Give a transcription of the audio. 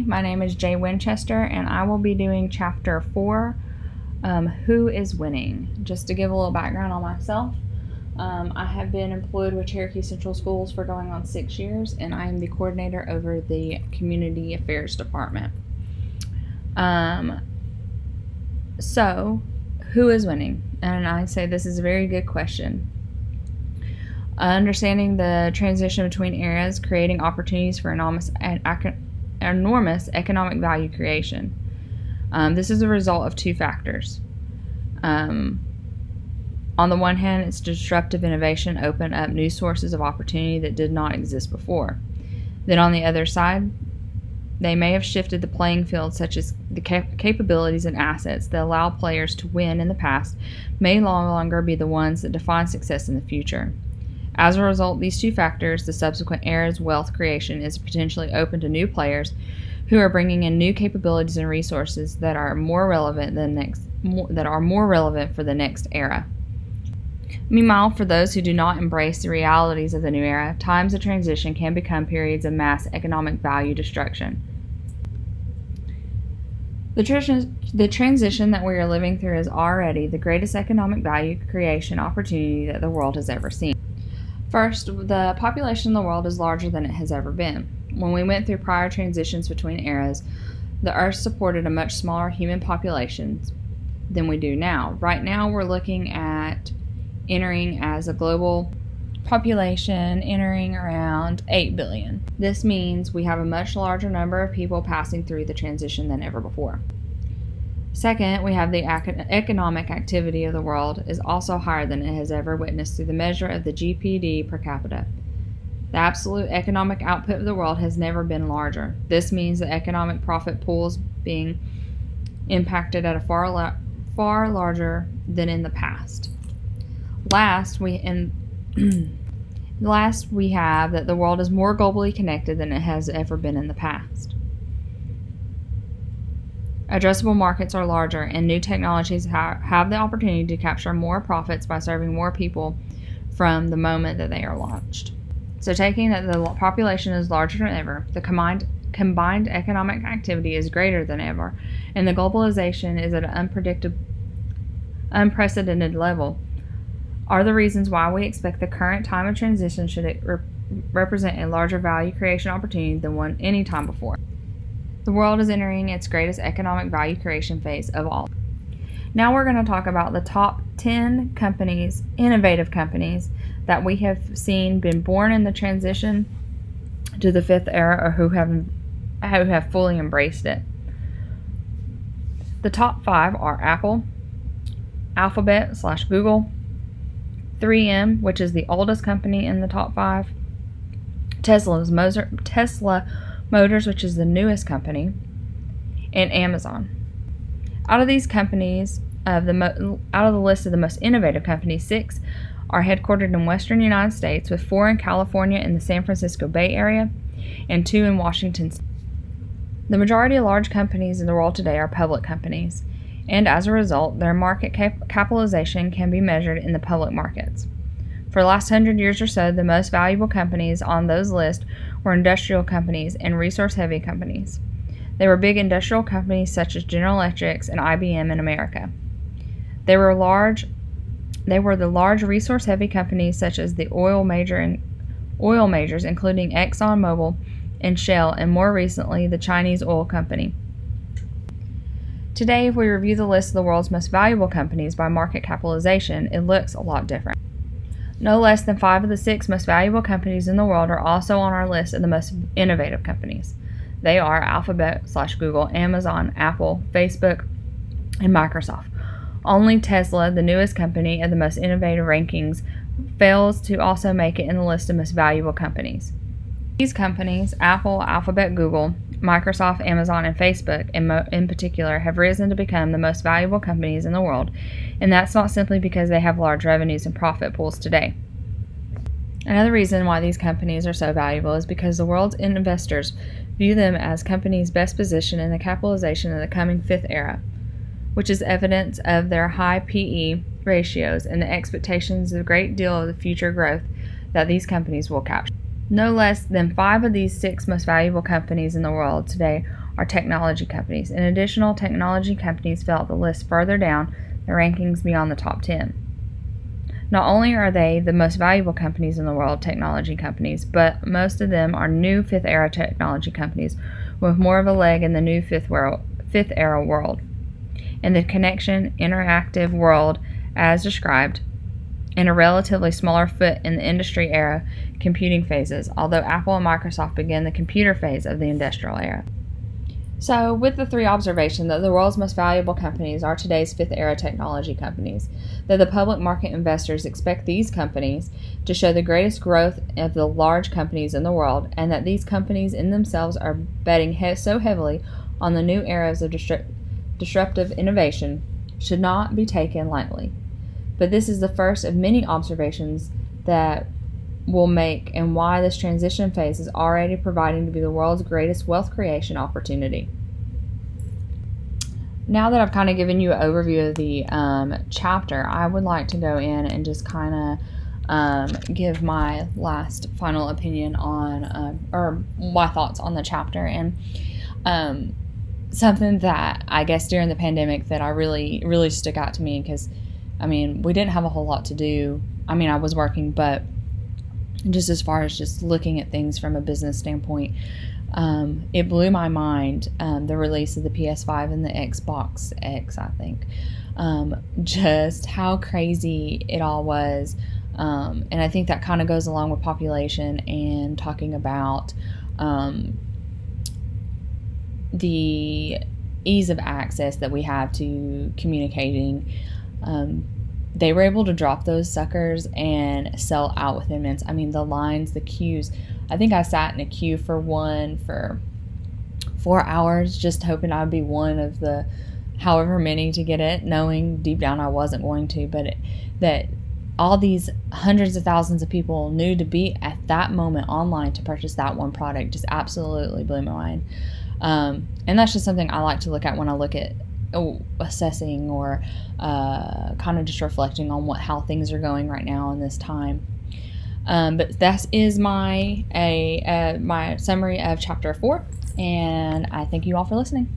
My name is Jay Winchester, and I will be doing Chapter 4, Who is Winning? Just to give a little background on myself, I have been employed with Cherokee Central Schools for going on 6 years, and I am the coordinator over the Community Affairs Department. So, who is winning? And I say this is a very good question. Understanding the transition between eras, creating opportunities for enormous economic value creation. This is a result of two factors. On the one hand, it's disruptive innovation opened up new sources of opportunity that did not exist before. Then on the other side, they may have shifted the playing field, such as the capabilities and assets that allow players to win in the past may no longer be the ones that define success in the future. As a result, these two factors, the subsequent era's wealth creation is potentially open to new players who are bringing in new capabilities and resources that are more relevant for the next era. Meanwhile, for those who do not embrace the realities of the new era, times of transition can become periods of mass economic value destruction. The transition that we are living through is already the greatest economic value creation opportunity that the world has ever seen. First, the population in the world is larger than it has ever been. When we went through prior transitions between eras, the Earth supported a much smaller human population than we do now. Right now, we're looking at entering as a global population entering around 8 billion. This means we have a much larger number of people passing through the transition than ever before. Second, we have the economic activity of the world is also higher than it has ever witnessed through the measure of the GDP per capita. The absolute economic output of the world has never been larger. This means the economic profit pools being impacted at a far larger than in the past. Last, we have that the world is more globally connected than it has ever been in the past. Addressable markets are larger, and new technologies have the opportunity to capture more profits by serving more people from the moment that they are launched. So, taking that the population is larger than ever, the combined economic activity is greater than ever, and the globalization is at an unprecedented level, are the reasons why we expect the current time of transition should represent a larger value creation opportunity than any time before. The world is entering its greatest economic value creation phase of all. Now we're going to talk about the top 10 companies, innovative companies, that we have seen been born in the transition to the fifth era or who have fully embraced it. The top 5 are Apple, Alphabet/Google, 3M, which is the oldest company in the top 5, Tesla Motors, which is the newest company, and Amazon. Out of these companies, out of the list of the most innovative companies, 6 are headquartered in western United States, with 4 in California in the San Francisco Bay Area, and 2 in Washington State. The majority of large companies in the world today are public companies, and as a result, their market capitalization can be measured in the public markets. For the last 100 years or so, the most valuable companies on those lists were industrial companies and resource-heavy companies. They were big industrial companies such as General Electric and IBM in America. They were the large resource-heavy companies such as the oil majors, including ExxonMobil and Shell, and more recently, the Chinese oil company. Today, if we review the list of the world's most valuable companies by market capitalization, it looks a lot different. No less than 5 of the 6 most valuable companies in the world are also on our list of the most innovative companies. They are Alphabet/Google, Amazon, Apple, Facebook, and Microsoft. Only Tesla, the newest company of the most innovative rankings, fails to also make it in the list of most valuable companies. These companies, Apple, Alphabet, Google, Microsoft, Amazon, and Facebook in particular, have risen to become the most valuable companies in the world, and that's not simply because they have large revenues and profit pools today. Another reason why these companies are so valuable is because the world's investors view them as companies best positioned in the capitalization of the coming fifth era, which is evidence of their high PE ratios and the expectations of a great deal of the future growth that these companies will capture. No less than 5 of these 6 most valuable companies in the world today are technology companies, and additional technology companies fill out the list further down the rankings beyond the top 10. Not only are they the most valuable companies in the world, technology companies, but most of them are new fifth era technology companies with more of a leg in the new fifth era world. In the connection interactive world as described, and a relatively smaller foot in the industry era computing phases, although Apple and Microsoft began the computer phase of the industrial era. So, with the three observations that the world's most valuable companies are today's fifth era technology companies, that the public market investors expect these companies to show the greatest growth of the large companies in the world, and that these companies in themselves are betting so heavily on the new eras of disruptive innovation, should not be taken lightly. But this is the first of many observations that will make and why this transition phase is already providing to be the world's greatest wealth creation opportunity. Now that I've kind of given you an overview of the chapter, I would like to go in and just kind of give my last final opinion on, or my thoughts on the chapter, and something that I guess during the pandemic that I really stuck out to me, because we didn't have a whole lot to do. I was working, but just as far as just looking at things from a business standpoint, it blew my mind, the release of the PS5 and the Xbox X, I think. Just how crazy it all was. And I think that kind of goes along with population and talking about the ease of access that we have to communicating. They were able to drop those suckers and sell out within minutes. The lines, the queues. I think I sat in a queue for 4 hours, just hoping I'd be one of the however many to get it, knowing deep down I wasn't going to, but that all these hundreds of thousands of people knew to be at that moment online to purchase that one product just absolutely blew my mind. And that's just something I like to look at when I look at assessing or kind of just reflecting on how things are going right now in this time. But that is my summary of chapter 4, and I thank you all for listening.